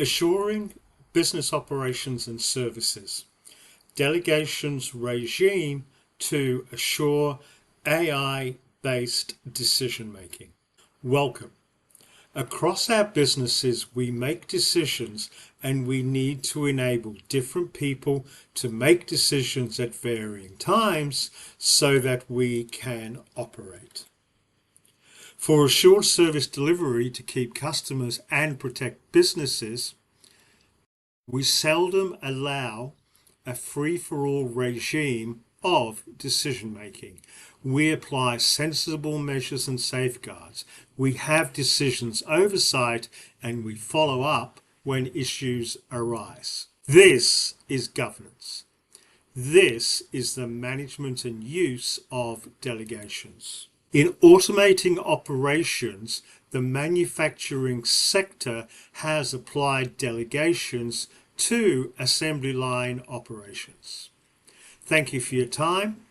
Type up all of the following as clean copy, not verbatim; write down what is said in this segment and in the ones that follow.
Assuring business operations and services. Delegations regime to assure AI-based decision making. Welcome. Across our businesses, we make decisions and we need to enable different people to make decisions at varying times so that we can operate. For assured service delivery to keep customers and protect businesses, we seldom allow a free-for-all regime of decision-making. We apply sensible measures and safeguards. We have decisions oversight and we follow up when issues arise. This is governance. This is the management and use of delegations. In automating operations, the manufacturing sector has applied delegations to assembly line operations. Thank you for your time,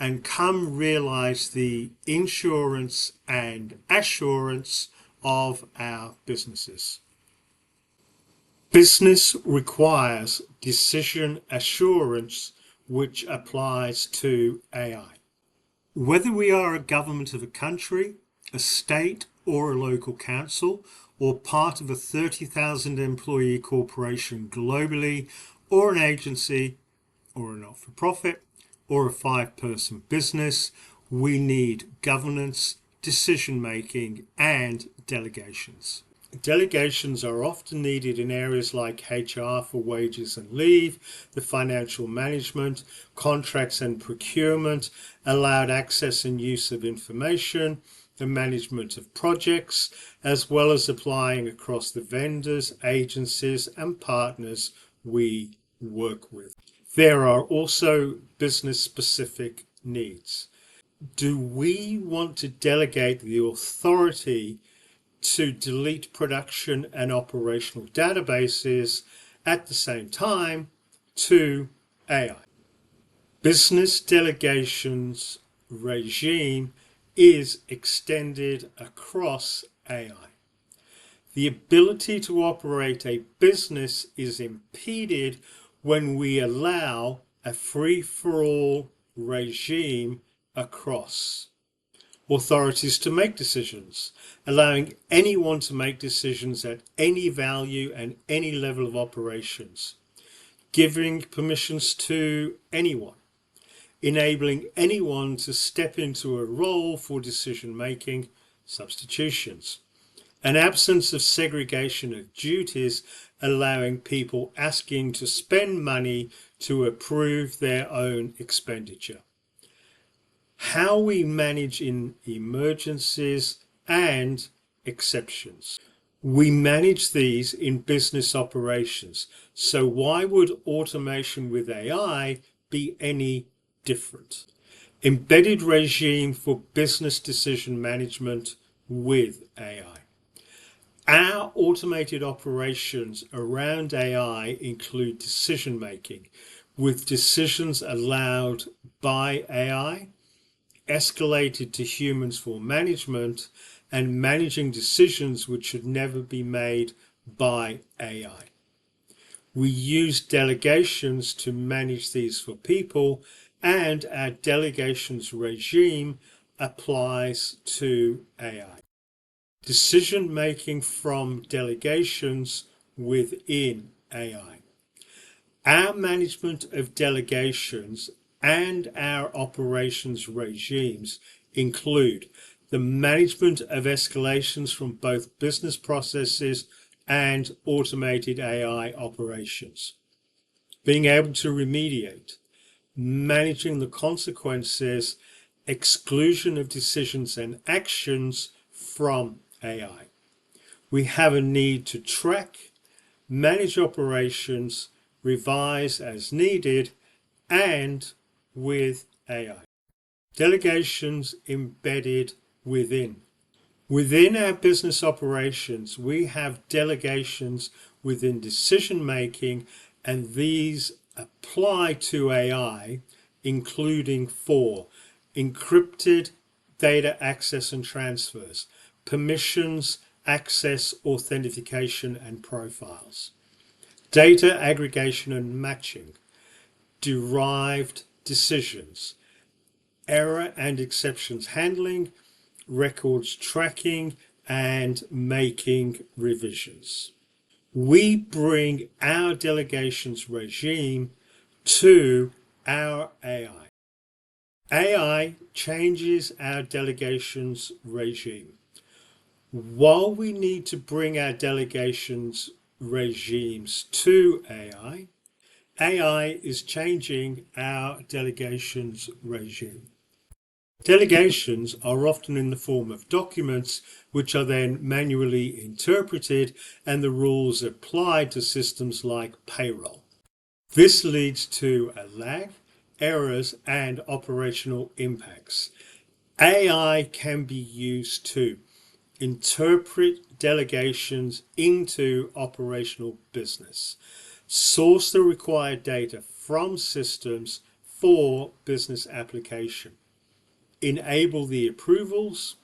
and come realize the insurance and assurance of our businesses. Business requires decision assurance, which applies to AI. Whether we are a government of a country, a state or a local council, or part of a 30,000 employee corporation globally, or an agency, or a not-for-profit, or a 5-person business, we need governance, decision-making, and delegations. Delegations are often needed in areas like HR for wages and leave, the financial management, contracts and procurement, allowed access and use of information, the management of projects, as well as applying across the vendors, agencies, and partners we work with. There are also business-specific needs. Do we want to delegate the authority to delete production and operational databases at the same time to AI? Business delegations regime is extended across AI. The ability to operate a business is impeded when we allow a free-for-all regime across. Authorities to make decisions, allowing anyone to make decisions at any value and any level of operations, giving permissions to anyone, enabling anyone to step into a role for decision making, substitutions, an absence of segregation of duties, allowing people asking to spend money to approve their own expenditure. How we manage in emergencies and exceptions. We manage these in business operations, so why would automation with AI be any different? Embedded regime for business decision management with AI. Our automated operations around AI include decision making, with decisions allowed by AI, escalated to humans for management, and managing decisions which should never be made by AI. We use delegations to manage these for people, and our delegations regime applies to AI. Decision making from delegations within AI. Our management of delegations and our operations regimes include the management of escalations from both business processes and automated AI operations, being able to remediate, managing the consequences, exclusion of decisions and actions from AI. We have a need to track, manage operations, revise as needed, and with AI. Delegations embedded within. Within our business operations, we have delegations within decision making, and these apply to AI, including for encrypted data access and transfers, permissions access authentication and profiles, data aggregation and matching, derived decisions, error and exceptions handling, records tracking, and making revisions. We bring our delegations regime to our AI. AI changes our delegations regime. While we need to bring our delegations regimes to AI, AI is changing our delegations regime. Delegations are often in the form of documents which are then manually interpreted and the rules applied to systems like payroll. This leads to a lag, errors, and operational impacts. AI can be used to interpret delegations into operational business, source the required data from systems for business application, enable the approvals,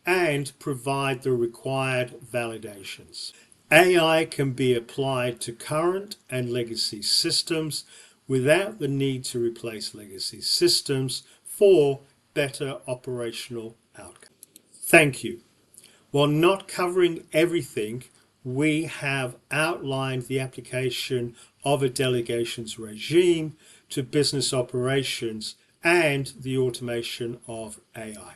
and provide the required validations. AI can be applied to current and legacy systems without the need to replace legacy systems for better operational outcomes. Thank you. While not covering everything, we have outlined the application of a delegations regime to business operations and the automation of AI.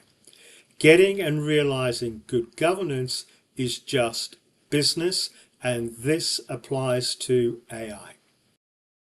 Getting and realizing good governance is just business, and this applies to AI.